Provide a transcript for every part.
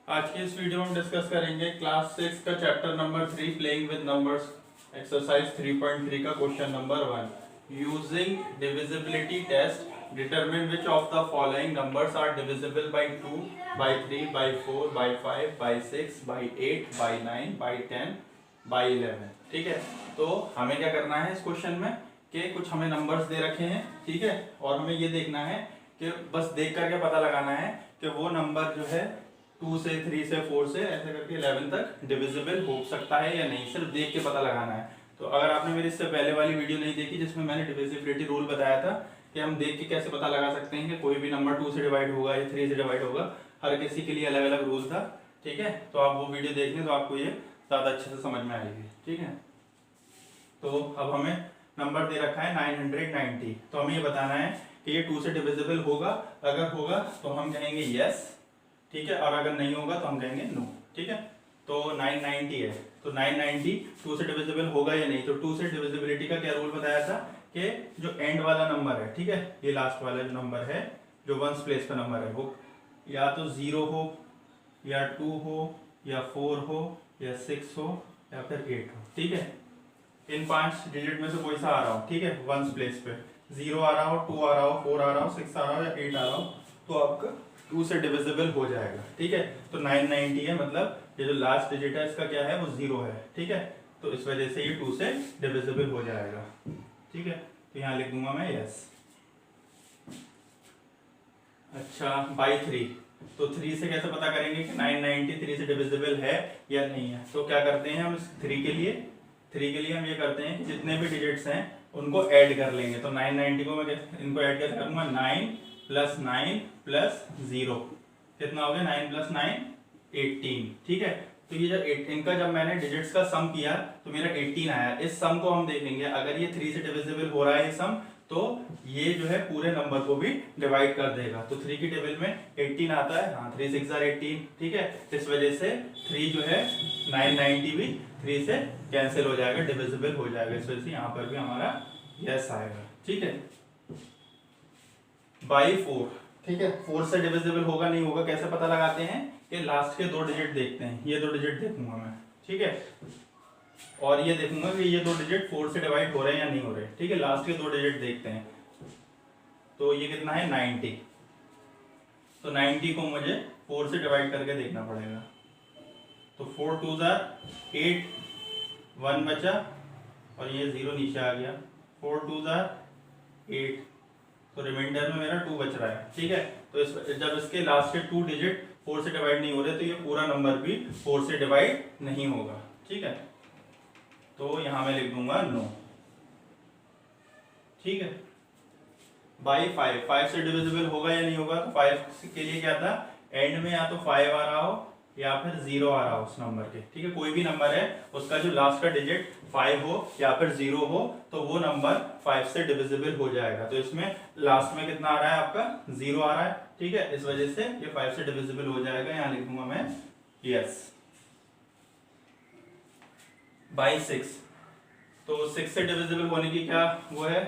आज की इस वीडियो में हम डिस्कस करेंगे क्लास 6 का chapter number 3 playing with numbers exercise 3.3 का question number 1 using divisibility test determine which of the following numbers are divisible by 2 by 3 by 4 by 5 by 6 by 8 by 9 by 10 by 11। ठीक है, तो हमें क्या करना है इस क्वेश्चन में कि कुछ हमें नंबर्स दे रखे हैं, ठीक है, और हमें ये देखना है कि बस देख करके पता लगाना है कि वो नंबर जो है 2 से 3 से 4 से ऐसे करके 11 तक डिविजिबल हो सकता है या नहीं, सिर्फ देख के पता लगाना है। तो अगर आपने मेरी इससे पहले वाली वीडियो नहीं देखी जिसमें मैंने डिविजिबिलिटी रूल बताया था कि हम देख के कैसे पता लगा सकते हैं कि कोई भी नंबर 2 से डिवाइड होगा या 3 से डिवाइड होगा, हर किसी के लिए अलग अलग रूल था। ठीक है, तो आप वो वीडियो देख लें तो आपको ये ज़्यादा अच्छे से समझ में आएगी। ठीक है, तो अब हमें नंबर दे रखा है 990, तो हमें ये बताना है कि ये 2 से डिविजिबल होगा। अगर होगा तो हम कहेंगे यस, ठीक है, और अगर नहीं होगा तो हम कहेंगे नो। ठीक है, तो 990 है, तो 990 2 से डिविजिबल होगा या नहीं। तो 2 से डिविजिबिलिटी का क्या रूल बताया था कि जो एंड वाला नंबर है, ठीक है, ये लास्ट वाला जो नंबर है जो वंस प्लेस का नंबर है, वो या तो 0 हो या 2 हो या 4 हो या 6 हो या फिर 8 हो। ठीक है, इन 5 डिजिट में से कोई सा आ रहा हो, ठीक है, वंस प्लेस पे 0 आ रहा हो, 2 आ रहा हो, 4 आ रहा हो, 6 आ रहा हो या 8 आ रहा हो, तो आपका 2 से डिविजिबल हो जाएगा। ठीक है, तो 990 है, मतलब ये जो लास्ट डिजिट है इसका क्या है, वो 0 है। ठीक है, तो इस वजह से ये 2 से डिविजिबल हो जाएगा। ठीक है, तो यहाँ लिख दूंगा मैं यस। अच्छा, बाई 3, तो 3 से कैसे पता करेंगे कि 990 3 से डिविजिबल है या नहीं है। तो क्या करते हैं हम इस 3 के लिए हम ये करते हैं कि जितने भी डिजिट्स हैं उनको ऐड कर लेंगे। तो 990 को मैं इनको ऐड कैसे करूंगा, 9 + 9 + 0 कितना हो गया, 9 + 9 18। ठीक है, तो ये जब इनका जब मैंने डिजिट्स का सम किया तो मेरा 18 आया। इस सम को हम देखेंगे, अगर ये 3 से डिविजिबल हो रहा है ये सम, तो ये जो है पूरे नंबर को भी डिवाइड कर देगा। तो 3 की टेबल में 18 आता है, हाँ 3 6 18। ठीक है, इस वजह से 3 जो है 990 भी 3 से कैंसिल हो जाएगा, डिविजिबल हो जाएगा। इस वजह से यहाँ पर भी हमारा यस आएगा। ठीक है, बाई 4, ठीक है, 4 से डिविजिबल होगा नहीं होगा कैसे पता लगाते हैं कि लास्ट के 2 डिजिट देखते हैं। ये 2 डिजिट देखूंगा मैं, ठीक है, और ये देखूंगा कि ये 2 डिजिट 4 से डिवाइड हो रहे हैं या नहीं हो रहे। ठीक है, लास्ट के 2 डिजिट देखते हैं। तो ये कितना है 90, तो 90 को मुझे 4 से डिवाइड करके देखना पड़ेगा। तो 4 2 8, 1 बचा और ये 0 नीचे आ गया। 4 2 8, तो रिमाइंडर में मेरा 2 बच रहा है। ठीक है, तो जब इसके लास्ट के 2 डिजिट 4 से डिवाइड नहीं हो रहे तो ये पूरा नंबर भी 4 से डिवाइड नहीं होगा। ठीक है, तो यहां मैं लिख दूंगा नो। ठीक है, बाई 5 से डिविजिबल होगा या नहीं होगा। तो 5 के लिए क्या था, एंड में या तो 5 आ रहा हो या फिर 0 आ रहा हो उस नंबर के। ठीक है, कोई भी नंबर है उसका जो लास्ट का डिजिट 5 हो या फिर 0 हो तो वो नंबर 5 से डिविजिबल हो जाएगा। तो इसमें लास्ट में कितना आ रहा है, आपका 0 आ रहा है। ठीक है, इस वजह से ये 5 से डिविजिबल हो जाएगा। यहाँ लिख दूंगा मैं यस। बाई 6, तो 6 से डिविजिबल होने की क्या वो है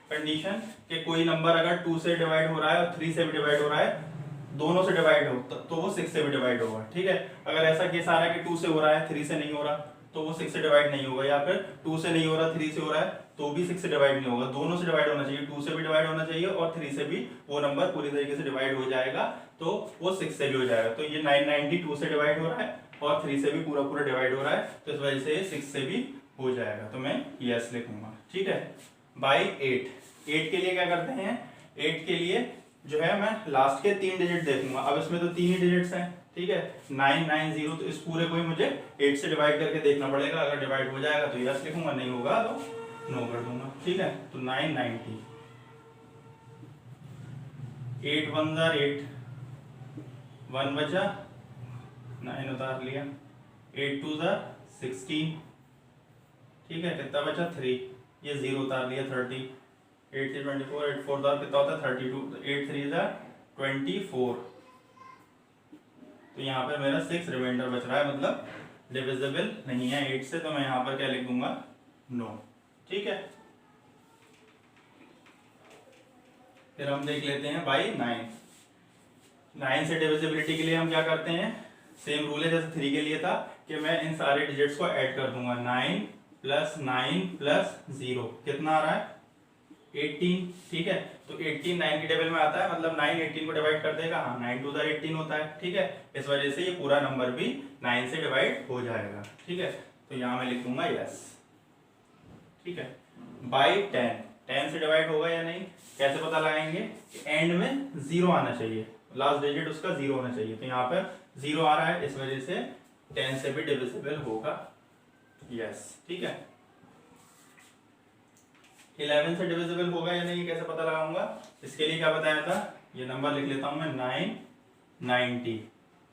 कंडीशन कि कोई नंबर अगर 2 से डिवाइड हो रहा है और 3 से भी डिवाइड हो रहा है, दोनों से डिवाइड हो तो वो 6 से भी डिवाइड होगा। ठीक है, अगर ऐसा केस आ रहा है कि 2 से हो रहा है 3 से नहीं हो रहा तो वो 6 से डिवाइड नहीं होगा, या फिर 2 से नहीं हो रहा 3 से हो रहा है तो भी 6 से डिवाइड नहीं होगा। दोनों से डिवाइड होना चाहिए, 2 से भी डिवाइड होना चाहिए और 3 से भी वो नंबर पूरी तरीके से डिवाइड हो जाएगा, तो वो 6 से भी हो जाएगा। तो ये 990 2 से डिवाइड हो रहा है और 3 से भी पूरा डिवाइड हो रहा है, तो इस वजह से ये 6 से भी हो जाएगा। तो मैं यस लिखूंगा। ठीक है, बाई 8 के लिए क्या करते हैं, 8 के लिए जो है मैं लास्ट के 3 डिजिट देखूंगा। अब इसमें तो 3 ही डिजिट्स हैं। ठीक है, 990, तो इस पूरे को ही मुझे 8 से डिवाइड करके देखना पड़ेगा। अगर डिवाइड हो जाएगा तो यस लिखूंगा, नहीं होगा तो नो कर दूंगा। ठीक है, तो 990, 8 1 8, 1 बचा, 9 उतार लिया, 8 2 16। ठीक है, कितना बचा 3, ये 0 उतार लिया 30, 8 से 24, 8 4 कितना होता है 32, तो 8 3 24। तो यहाँ पे मेरा 6 रिमाइंडर बच रहा है, मतलब डिविजिबल नहीं है 8 से, तो मैं यहाँ पर क्या लिख दूंगा, नो। ठीक है, फिर हम देख लेते हैं बाई 9 से डिविजिबिलिटी के लिए हम क्या करते हैं, सेम रूल है जैसे 3 के लिए था कि मैं इन सारे डिजिट्स को ऐड कर दूंगा। 9 प्लस 9 प्लस 0 कितना आ रहा है 18। ठीक है, तो 18 9 के टेबल में आता है, मतलब 9 18 को डिवाइड कर देगा। हाँ 9 टू द 18 होता है। ठीक है, इस वजह से ये पूरा नंबर भी 9 से डिवाइड हो जाएगा। ठीक है, तो यहाँ मैं लिख दूंगा यस। ठीक है, बाई 10 10 से डिवाइड होगा या नहीं, कैसे पता लगाएंगे, एंड में 0 आना चाहिए, लास्ट डिजिट उसका 0 होना चाहिए। तो यहाँ पर 0 आ रहा है, इस वजह से 10 से भी डिविजिबल होगा। यस। ठीक है, 11 से डिविजिबल होगा या नहीं कैसे पता लगाऊंगा, इसके लिए क्या बताया था, ये नंबर लिख लेता हूं मैं 990।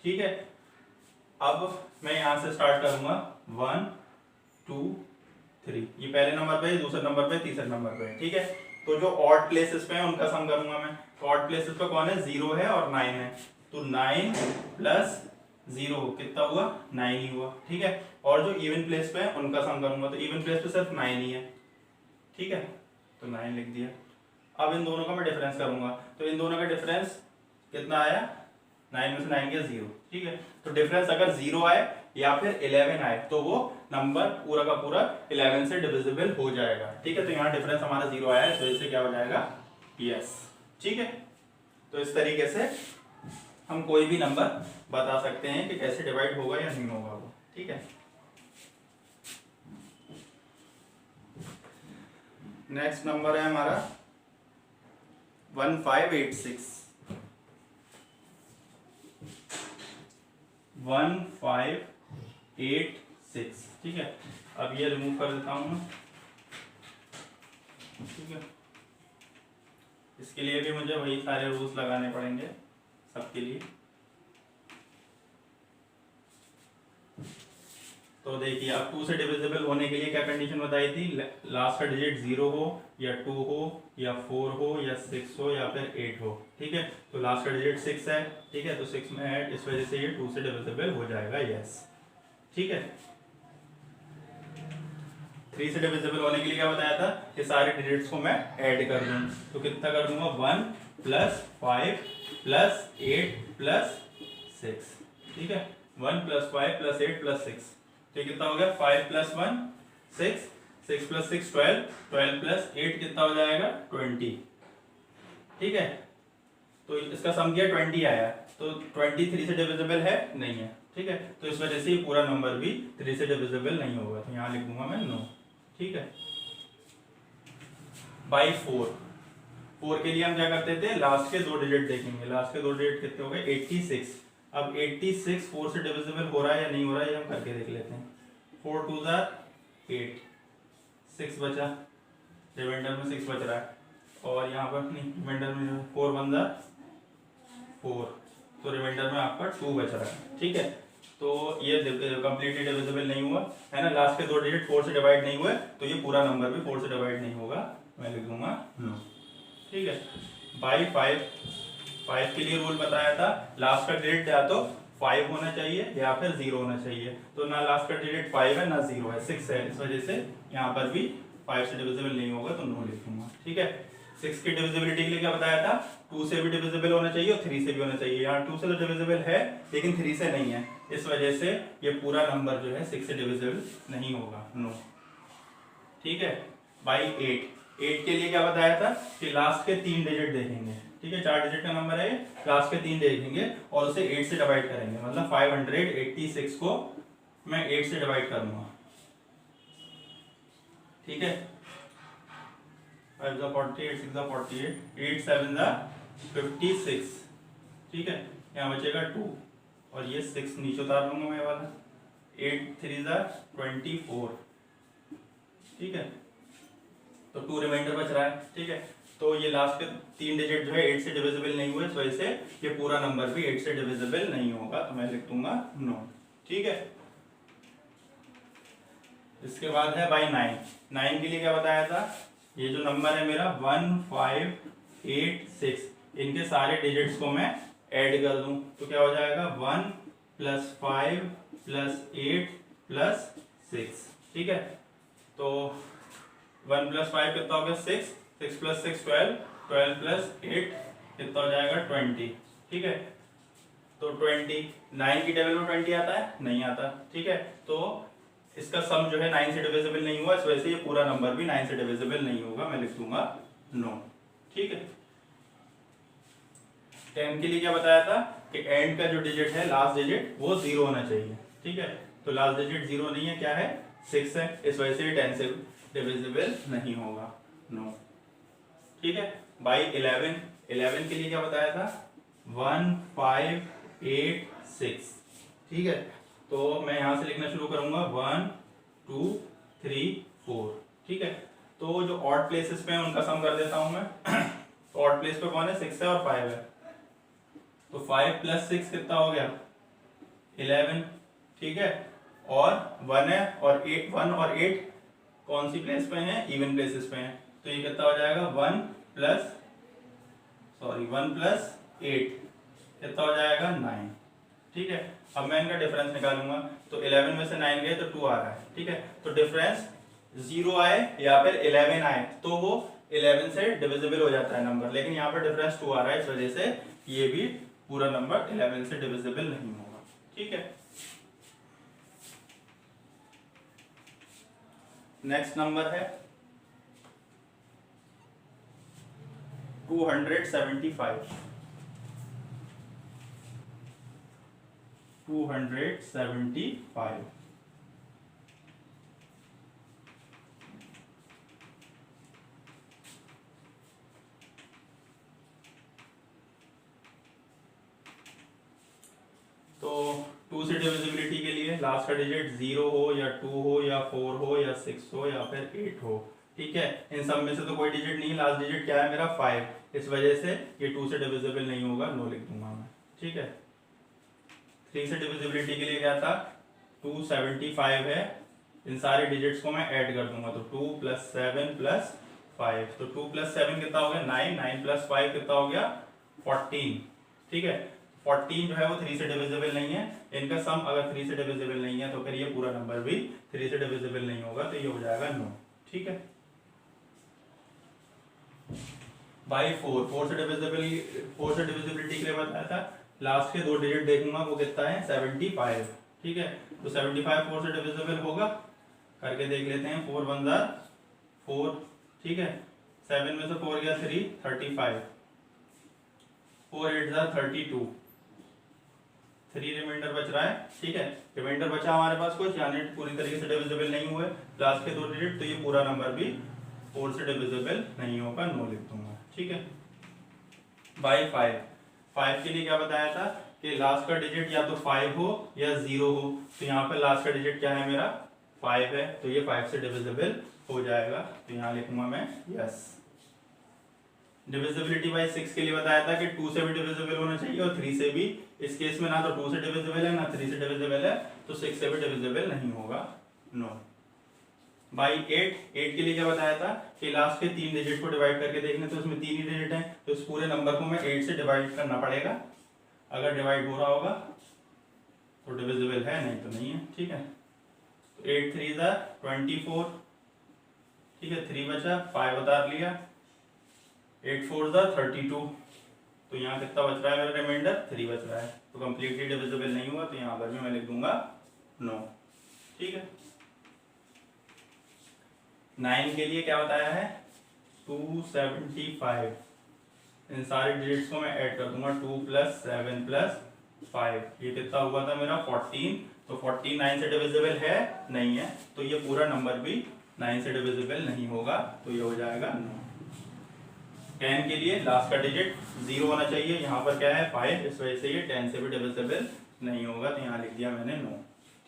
ठीक है, अब मैं यहां से स्टार्ट करूंगा 1 2 3, ये पहले नंबर पे, दूसरे नंबर पे, तीसरे नंबर पे। ठीक है, तो जो ऑड प्लेसेस पे है उनका सम करूंगा मैं। तो ऑड प्लेसेस पे कौन है, 0 है और 9 है, तो 9 प्लस 0 कितना हुआ 9 ही हुआ। ठीक है, और जो इवन प्लेस पे है उनका सम करूंगा, तो इवन प्लेस पे सिर्फ 9 ही है। ठीक है, तो 9 लिख दिया। अब इन दोनों का मैं डिफरेंस करूंगा, तो इन दोनों का डिफरेंस कितना आया, 9 में से 9 गया 0। ठीक है, तो डिफरेंस अगर 0 आए या फिर 11 आए तो वो नंबर पूरा का पूरा 11 से डिविजिबल हो जाएगा। ठीक है, तो यहाँ डिफरेंस हमारा 0 आया है, तो इससे क्या हो जाएगा यस। ठीक है, तो इस तरीके से हम कोई भी नंबर बता सकते हैं कि कैसे डिवाइड होगा या नहीं होगा वो। ठीक है, नेक्स्ट नंबर है हमारा 1586। 1586। ठीक है, अब ये रिमूव कर देता हूं मैं। ठीक है, इसके लिए भी मुझे वही सारे रूल्स लगाने पड़ेंगे सबके लिए। तो देखिए, अब 2 से डिविजिबल होने के लिए क्या कंडीशन बताई थी, लास्ट का डिजिट 0 हो या 2 हो या 4 हो या 6 हो या फिर 8 हो। ठीक है, तो लास्ट का डिजिट 6 है। ठीक है, तो 6 में ऐड, इस वजह से ये 2 से डिविजिबल हो जाएगा यस। ठीक है, 3 से डिविजिबल होने के लिए क्या बताया था कि सारे डिजिट्स को मैं ऐड कर दूं, तो कितना कर दूंगा 1 प्लस 5 प्लस 8 प्लस 6। ठीक है, 1 प्लस 5 प्लस 8 प्लस 6, तो कितना हो गया 5 प्लस 1 6, 6 प्लस 6 12, 12 प्लस 8 कितना हो जाएगा 20। ठीक है, तो इसका सम किया 20 आया, तो 20 3 से डिविजिबल है नहीं है। ठीक है, तो इस वजह से ये पूरा नंबर भी 3 से डिविजिबल नहीं होगा, तो यहाँ लिख दूंगा मैं नो। ठीक है, बाई 4 के लिए हम क्या करते थे, लास्ट के दो डिजिट देखेंगे, लास्ट के दो डिजिट कितने हो गए 86। अब 86 4 से डिविजिबल हो रहा है या नहीं हो रहा है, ये हम करके देख लेते हैं। 4 2 8, 6 बचा, रिमाइंडर में 6 बच रहा है, और यहाँ पर नहीं, रिमाइंडर में 4 1 4, तो रिमाइंडर में आपका 2 बच रहा है। ठीक है, तो ये कंप्लीटली डिविजिबल नहीं हुआ है ना, लास्ट के दो डिजिट 4 से डिवाइड नहीं हुए, तो ये पूरा नंबर भी 4 से डिवाइड नहीं होगा, मैं लिख दूंगा नो। ठीक है, बाई 5 के लिए रूल बताया था, लास्ट का डिजिट या तो 5 होना चाहिए या फिर 0 होना चाहिए, तो ना लास्ट का डिजिट 5 है ना 0 है, 6 है, इस वजह से यहाँ पर भी 5 से डिविजिबल नहीं होगा, तो नो लिख दूंगा। ठीक है, 6 की डिविजिबिलिटी के लिए क्या बताया था, 2 से भी डिविजिबल होना चाहिए और 3 से भी होना चाहिए। यहाँ 2 से तो डिविजिबल है लेकिन 3 से नहीं है, इस वजह से ये पूरा नंबर जो है 6 से डिविजिबल नहीं होगा, नो। ठीक है, बाई 8 के लिए क्या बताया था कि लास्ट के 3 डिजिट देखेंगे। ठीक है, 4 डिजिट का नंबर है, लास्ट के 3 देखेंगे और उसे 8 से डिवाइड करेंगे, मतलब 586 को मैं 8 से डिवाइड करूंगा। ठीक है, 5 48, 6 48, 8 7 56। ठीक है, यहाँ बचेगा 2 और ये 6 नीचे उतार लूंगा मैं वाला, 8 3 24। ठीक है, तो 2 रिमाइंडर बच रहा है। ठीक है, तो ये लास्ट के 3 डिजिट जो है 8 से डिविजिबल नहीं हुए, इस वजह से ये पूरा नंबर भी 8 से डिविजिबल नहीं होगा, तो मैं लिख दूंगा नो। ठीक है, इसके बाद है बाई 9 के लिए क्या बताया था, ये जो नंबर है मेरा 1586, इनके सारे डिजिट्स को मैं ऐड कर दूं, तो क्या हो जाएगा 1 प्लस 5 प्लस 8 प्लस 6। ठीक है, तो 1 प्लस 5 कितना हो गया 6, 6 प्लस 6 12, 12 प्लस 8 कितना हो जाएगा 20। ठीक है, तो 20, 9 की टेबल में 20 आता है, नहीं आता, ठीक है। तो इसका सम जो है 9 से डिविजिबल नहीं हुआ, इस वजह से ये पूरा नंबर भी 9 से डिविजिबल नहीं होगा, मैं लिख दूंगा नो, ठीक है। 10 के लिए क्या बताया था कि एंड का जो डिजिट है, लास्ट डिजिट, वो 0 होना चाहिए, ठीक है। तो लास्ट डिजिट 0 नहीं है, क्या है, 6 है, इस वजह से ये 10 से डिविजिबल नहीं होगा, नो, ठीक है। बाई 11 के लिए क्या बताया था, 1 5 8 6, ठीक है। तो मैं यहां से लिखना शुरू करूंगा 1 2 3 4, ठीक है। तो जो ऑड प्लेसेस पे है उनका सम कर देता हूं मैं। तो ऑड प्लेस पे कौन है, 6 है और 5 है, तो 5 + 6 कितना हो गया, 11, ठीक है। और 1 है और 8, 1 और 8 कौन सी प्लेस पे हैं, इवन प्लेसेस पे हैं, तो ये कितना हो जाएगा 1 + 8 कितना हो जाएगा 9, ठीक है। अब मैं इनका डिफरेंस निकालूंगा, तो 11 में से 9 गए तो 2 आ रहा है, ठीक है। तो डिफरेंस 0 आए या फिर 11 आए तो वो 11 से डिविजिबल हो जाता है नंबर, लेकिन यहाँ पर डिफरेंस 2 आ रहा है, इस वजह से ये भी पूरा नंबर 11 से डिविजिबल नहीं होगा, ठीक है। नेक्स्ट नंबर है 275। 275, तो 2 से डिविजिबिलिटी के लिए लास्ट का डिजिट 0 हो या 2 हो या 4 हो या 6 हो या फिर 8 हो, ठीक है। इन सब में से तो कोई डिजिट नहीं, लास्ट डिजिट क्या है मेरा 5, इस वजह से ये 2 से डिविजिबल नहीं होगा, नो लिख दूंगा मैं, ठीक है। 3 से डिविजिबिलिटी के लिए क्या था, 275 है, इन सारे डिजिट्स को मैं ऐड कर दूंगा, तो 2 + 7 + 5, तो 2 + 7 कितना हो गया 9, 9 + 5 कितना हो गया 14, ठीक है। 14 जो है वो 3 से डिविजिबल नहीं है, इनका सम अगर 3 से डिविजिबल नहीं है तो फिर ये पूरा नंबर भी 3 से डिविजिबल नहीं होगा, तो ये हो जाएगा नो, ठीक है। बाई 4 से डिविजिबिलिटी के लिए बताया था, लास्ट के 2 डिजिट देखूंगा वो कितना है 75, ठीक है। तो 75 4 से डिविजिबल होगा, करके देख लेते हैं, 4 1 जार 4, ठीक है। 7 में से 4 गया 3, 35, 4 8 जार 32, 3 रिमाइंडर बच रहा है, ठीक है। रिमाइंडर बचा हमारे पास कुछ, यानी पूरी तरीके से डिविजिबल नहीं हुए लास्ट के 2 डिजिट, तो ये पूरा नंबर भी 4 से डिविजिबल नहीं होगा, नो लिख दूंगा, ठीक है। बाई 5 के लिए क्या बताया था कि लास्ट का डिजिट या तो 5 हो या 0 हो, तो यहाँ पर लास्ट का डिजिट क्या है मेरा 5 है, तो ये 5 से डिविजिबल हो जाएगा, तो यहाँ लिखूंगा मैं यस। डिविजिबिलिटी बाई 6 के लिए बताया था कि 2 से भी डिविजिबल होना चाहिए और 3 से भी, इस केस में ना तो 2 से डिविजिबल है ना 3 से डिविजिबल है, तो 6 से भी डिविजिबल नहीं होगा, नो। बाई 8 के लिए क्या बताया था कि लास्ट के 3 डिजिट को डिवाइड करके देखने, तो इसमें 3 ही डिजिट हैं, तो इस पूरे नंबर को मैं 8 से डिवाइड करना पड़ेगा, अगर डिवाइड हो रहा होगा तो डिविजिबल है, नहीं तो नहीं है, ठीक है। तो 8 3 ज़ा 24, ठीक है, 3 बचा, 5 उतार लिया, 8 4 ज़ा 32, तो यहाँ कितना बच रहा है मेरा रिमाइंडर 3 बच रहा है, तो कंप्लीटली डिविजिबल नहीं हुआ, तो यहाँ पर भी मैं लिख दूंगा नो, ठीक है। 9 के लिए क्या बताया है 275, इन सारे डिजिट्स को मैं ऐड कर दूंगा, 2 + 7 + 5, ये कितना हुआ था मेरा 14, तो 14 9 से डिविजिबल है, नहीं है, तो ये पूरा नंबर भी 9 से डिविजिबल नहीं होगा, तो ये हो जाएगा नो। 10 के लिए लास्ट का डिजिट 0 होना चाहिए, यहाँ पर क्या है 5, इस वजह से ये 10 से भी डिविजिबल नहीं होगा, तो यहाँ लिख दिया मैंने नो,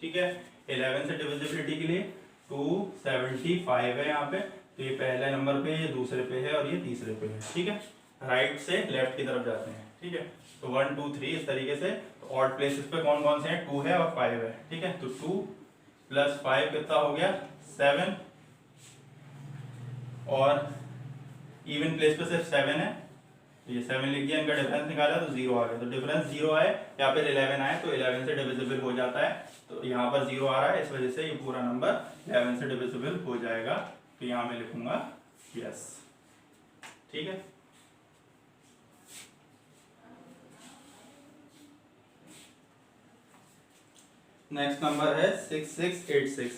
ठीक है। 11 से डिविजिबिलिटी के लिए 275 है यहाँ पे, तो ये पहले नंबर पे, ये दूसरे पे है और ये तीसरे पे है, ठीक है। राइट से लेफ्ट की तरफ जाते हैं, ठीक है। तो 1 2 3 इस तरीके से, तो ऑड प्लेसेस पे कौन कौन से हैं, 2 है और 5 है, ठीक है। तो 2 + 5 कितना हो गया 7, और इवन प्लेस पे सिर्फ 7 है, तो ये 7 लिख दिया, इनका डिफरेंस निकाला तो 0 आ गया, तो डिफरेंस 0 आए या फिर 11 आए तो 11 से डिविजिबल हो जाता है, तो यहाँ पर 0 आ रहा है, इस वजह से ये पूरा नंबर 11 से डिविजिबल हो जाएगा, तो यहाँ मैं लिखूंगा यस, ठीक है। नेक्स्ट नंबर है 6686,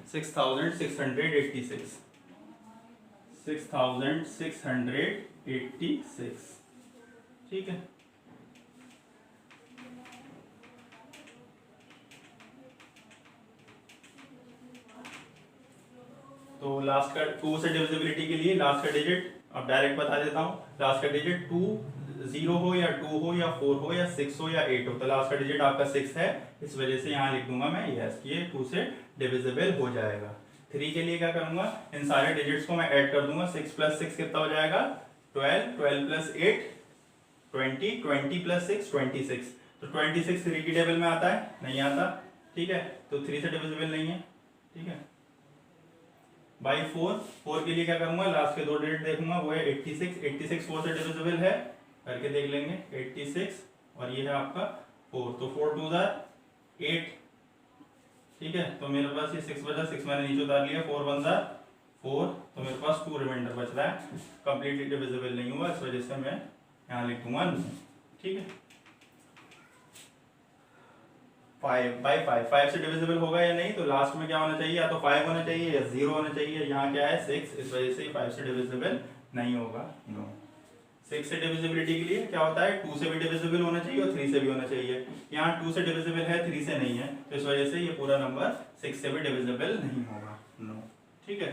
6686, 6686, ठीक है। तो लास्ट का 2 से डिविजिबिलिटी के लिए लास्ट का डिजिट अब डायरेक्ट बता देता हूँ। लास्ट का डिजिट 2 0 हो या 2 हो या 4 हो या 6 हो या 8 हो, तो लास्ट का डिजिट आपका 6 है, इस वजह से यहाँ लिख दूंगा मैं यस, ये 2 से डिविजिबल हो जाएगा। 3 के लिए क्या करूंगा, इन सारे डिजिट्स को मैं ऐड कर दूंगा। 6 प्लस 6 कितना हो जाएगा 12, 12 प्लस 8 20, 20 प्लस 6 26। तो 26 3 की टेबल में आता है, नहीं आता, ठीक है, तो 3 से डिविजिबल नहीं है, ठीक है। बाई 4 के लिए क्या करूंगा, लास्ट के 2 डिजिट देखूंगा, वो है 86, 86 4 से डिविजिबल है, करके देख लेंगे 86 और ये है आपका 4, तो 4 2 8, ठीक है। तो मेरे पास ये 6 बचा, 6 मैंने नीचे उतार लिया, 4 1 4, तो मेरे पास 2 रिमाइंडर बच रहा है, कंप्लीटली डिविजिबल नहीं हुआ, इस वजह से मैं यहाँ लिख दूंगा, ठीक है। 5 से डिविजिबल होगा या नहीं, तो लास्ट में क्या होना चाहिए, या तो 5 होना चाहिए या 0 होना चाहिए, यहाँ क्या है 6, इस वजह से 5 से डिविजिबल नहीं होगा, नो। 6 से डिविजिबिलिटी के लिए क्या होता है, 2 से भी डिविजिबल होना चाहिए और 3 से भी होना चाहिए, यहाँ 2 से डिविजिबल है 3 से नहीं है, तो इस वजह से ये पूरा नंबर 6 से भी डिविजिबल नहीं होगा, नो, ठीक है।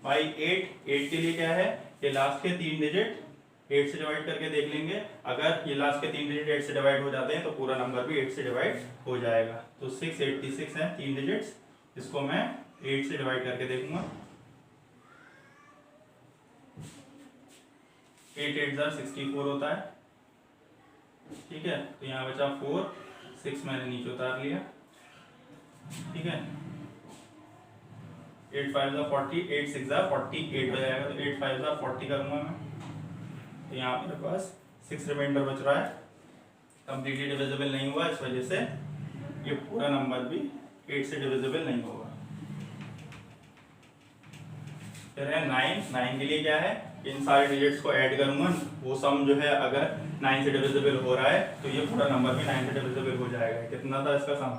भाई 8 के लिए क्या है, ये लास्ट के 3 डिजिट 8 से डिवाइड करके देख लेंगे, अगर ये लास्ट के 3 डिजिट 8 से डिवाइड हो जाते हैं तो पूरा नंबर भी 8 से डिवाइड हो जाएगा। तो 686 है 3 डिजिट्स, इसको मैं 8 से डिवाइड करके देखूंगा, 8 8 64 होता है, ठीक है। तो यहाँ बचा 4, 6 मैंने नीचे उतार लिया, ठीक है। 8 5 40, 8 6 48 हो जाएगा, तो 8 5 40 करूंगा मैं, तो यहाँ मेरे पास 6 रिमाइंडर बच रहा है, कंप्लीटली डिविजिबल नहीं हुआ, इस वजह से ये पूरा नंबर भी 8 से डिविजिबल नहीं होगा। फिर है 9 के लिए क्या है, इन सारे डिजिट्स को ऐड करूंगा, वो सम जो है अगर 9 से डिविजिबल हो रहा है तो ये पूरा नंबर भी 9 से डिविजिबल हो जाएगा। कितना था इसका सम,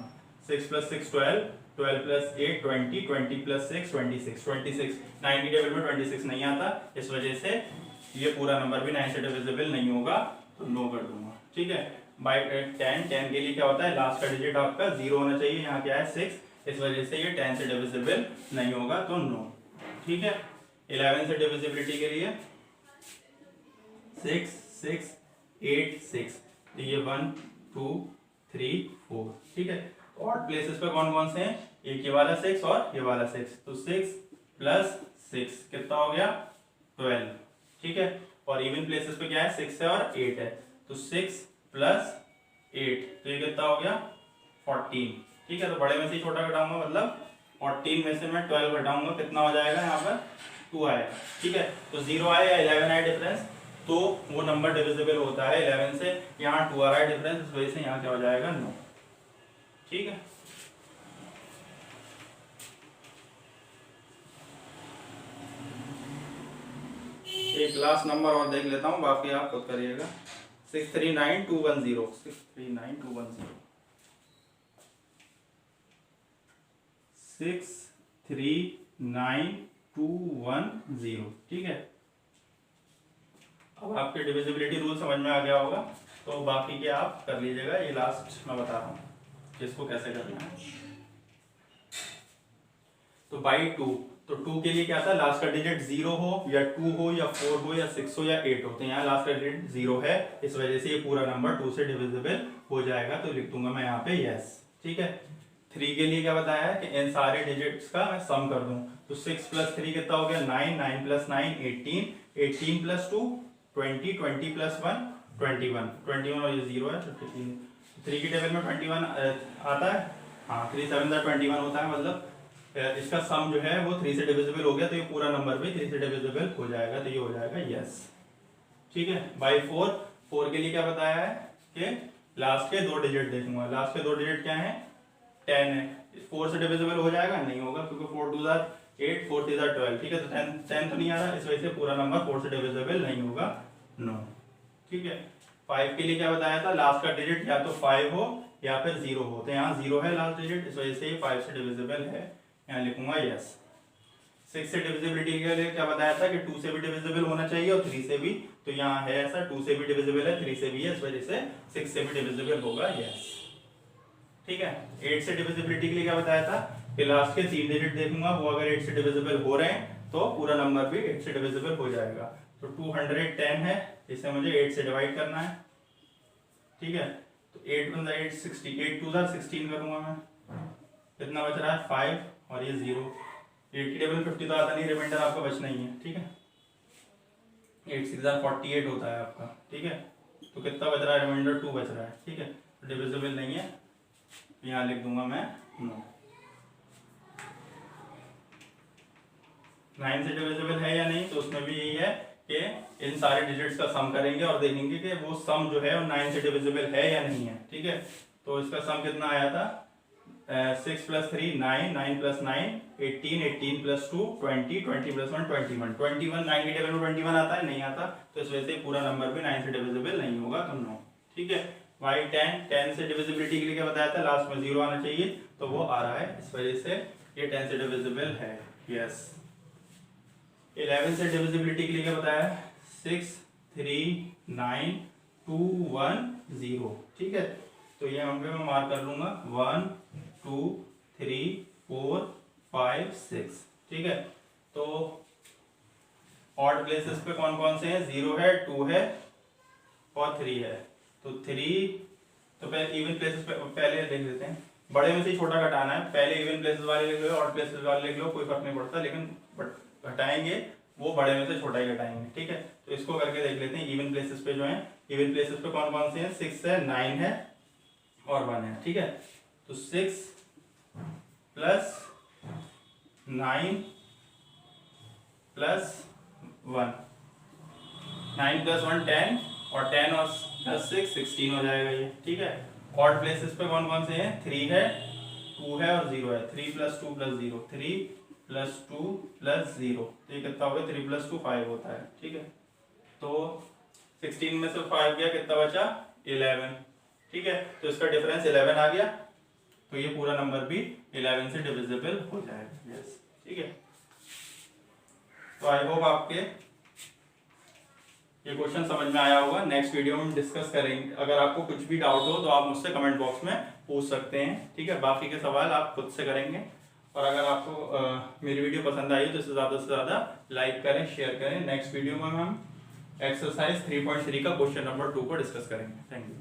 6 प्लस 6 12, 12 प्लस 8 20, 20 प्लस 6 26, 26 9 की टेबल में 26 नहीं आता, इस वजह से ये पूरा नंबर भी 9 से डिविजिबल नहीं होगा, तो नो कर दूंगा, ठीक है। बाई 10 के लिए क्या होता है, लास्ट का डिजिट आपका 0 होना चाहिए, यहाँ क्या है 6, इस वजह से ये 10 से डिविजिबल नहीं होगा, तो नो, ठीक है। 11 से डिविजिबिलिटी के लिए 6 6 8 6, तो ये 1 2 3 4, ठीक है। ऑड प्लेसेस पे कौन कौन से हैं, एक ये वाला 6 और ये वाला 6, तो 6 प्लस 6 कितना हो गया 12, ठीक है। और इवन प्लेसेस पे क्या है 6 है और 8 है, तो 6 प्लस 8, तो ये कितना हो गया 14, ठीक है। तो बड़े में से छोटा घटाऊंगा, मतलब 14 में से मैं 12 घटाऊंगा, कितना हो जाएगा यहाँ पर 2 आएगा, ठीक है। तो 0 आए या 11 आए डिफरेंस, तो वो नंबर डिविजिबल होता है 11 से, यहाँ 2 आ रहा है डिफरेंस, इस वजह से यहाँ क्या हो जाएगा 9, ठीक है। एक लास्ट नंबर और देख लेता हूँ, बाकी आप खुद करिएगा। 639210, 639210, 639210, ठीक है। अब आपके डिविजिबिलिटी रूल समझ में आ गया होगा, तो बाकी के आप कर लीजिएगा, ये लास्ट मैं बता रहा हूँ किसको कैसे करना है। तो बाई 2, तो 2 के लिए क्या था, लास्ट का डिजिट 0 हो या 2 हो या 4 हो या 6 हो या 8 हो, तो यहाँ लास्ट का डिजिट 0 है, इस वजह से ये पूरा नंबर 2 से डिविजिबल हो जाएगा, तो लिख दूंगा मैं यहाँ पे यस, ठीक है। 3 के लिए क्या बताया है कि इन सारे डिजिट्स का मैं सम कर दूं, तो 6 प्लस 3 कितना हो गया 9, 9 प्लस 9 18, 18 प्लस 2 20, 20 प्लस 1 21, 21 और ये 0 है, तो 3 की टेबल में 21 आता है, हाँ 3 7 21 होता है, मतलब इसका सम जो है वो 3 से डिविजिबल हो गया, तो ये पूरा नंबर भी 3 से डिविजिबल हो जाएगा, तो ये हो जाएगा यस, ठीक है। बाई 4 के लिए क्या बताया है कि लास्ट के 2 डिजिट देखूंगा, लास्ट के 2 डिजिट क्या है 10 है, 4 से डिविजिबल हो जाएगा, नहीं होगा, क्योंकि 4 2 8, 4 3 12, ठीक है। तो 10 तो नहीं आ रहा, इस वजह से पूरा नंबर 4 से डिविजिबल नहीं होगा, नो, ठीक है। 5 के लिए क्या बताया था, लास्ट का डिजिट या तो 5 हो या फिर 0 हो, तो यहाँ 0 है लास्ट डिजिट, इस वजह से ये 5 से डिविजिबल है, यहाँ लिखूंगा यस। 6 से डिविजिबिलिटी के लिए क्या बताया था कि 2 से भी डिविजिबल होना चाहिए और 3 से भी, तो यहाँ है ऐसा, 2 से भी डिविजिबल है, 3 से भी है, इस वजह से 6 से भी डिविजिबल होगा यस। ठीक है। 8 से डिविजिबिलिटी के लिए क्या बताया था कि लास्ट के 3 डिजिट देखूंगा, वो अगर 8 से डिविजिबल हो रहे हैं तो पूरा नंबर भी 8 से डिविजिबल हो जाएगा। तो 210 है, इसे मुझे 8 से डिवाइड करना है। ठीक है, तो 8 × 8 60, 8 2 16 करूंगा मैं, कितना बच रहा है 5 और ये 0। 8 की टेबल 50 तो आता नहीं, रिमाइंडर आपका बचना ही है। ठीक है, 8 6 48 होता है आपका। ठीक है, तो कितना बच रहा है, रिमाइंडर 2 बच रहा है। ठीक है, डिविजिबल नहीं है, यहाँ लिख दूंगा मैं 9। 9 से डिविजिबल है या नहीं, तो उसमें भी यही है कि इन सारे डिजिट्स का सम करेंगे और देखेंगे कि वो सम जो है वो 9 से डिविजिबल है या नहीं है। ठीक है, तो इसका सम कितना आया था, 6 + 3 9, 9 + 9 18, 18 + 2 20, 20 + 1 21, 21 9 की टेबल में 21 आता है, नहीं आता, तो इस वजह से पूरा नंबर भी 9 से डिविजिबल नहीं होगा, तो 9। ठीक है, y 10 से डिविजिबिलिटी के लिए क्या बताया था, लास्ट में 0 आना चाहिए, तो वो आ रहा है, इस वजह से ये 10 से डिविजिबल है यस। 11 से डिविजिबिलिटी के लिए क्या बताया, 6 3 9 2 1 0। ठीक है, तो ये यहाँ पे मैं मार्क कर लूंगा 1 2 3 4 5 6। ठीक है, तो ऑड प्लेसेस पे कौन कौन से हैं, 0 है, 2 है और 3 है। तो 3, तो पहले इवन प्लेसेस पे पहले देख लेते हैं, बड़े में से छोटा घटाना है, पहले इवन प्लेसेस वाले लिख लो, ऑड प्लेसेस वाले लिख लो, कोई फर्क नहीं पड़ता, लेकिन घटाएंगे वो बड़े में से छोटा ही घटाएंगे। ठीक है, तो इसको करके देख लेते हैं, इवन प्लेसेस पे जो है, इवन प्लेसेस पे कौन कौन से हैं, 6 है, 9 है और 1 है। ठीक है, तो 6 + 9 + 1, 9 + 1 10 और 10 और +6 16 हो जाएगा ये। ठीक है, ऑड प्लेसेस पे कौन कौन से हैं, 3 है, 2 है और 0 है, 3 + 2 + 0, 3 + 2 + 0, तो ये कितना हो गया, 3 + 2 5 होता है। ठीक है, तो 16 में से 5 गया, कितना बचा 11। ठीक है, तो इसका डिफरेंस 11 आ गया, तो ये पूरा नंबर भी 11 से डिविजिबल हो जाएगा यस। ठीक है, तो आई होप आपके ये क्वेश्चन समझ में आया होगा। नेक्स्ट वीडियो में डिस्कस करेंगे, अगर आपको कुछ भी डाउट हो तो आप मुझसे कमेंट बॉक्स में पूछ सकते हैं। ठीक है, बाकी के सवाल आप खुद से करेंगे, और अगर आपको मेरी वीडियो पसंद आई तो इसे ज़्यादा से ज़्यादा लाइक करें, शेयर करें। नेक्स्ट वीडियो में हम एक्सरसाइज 3.3 का क्वेश्चन नंबर 2 को डिस्कस करेंगे। Thank you.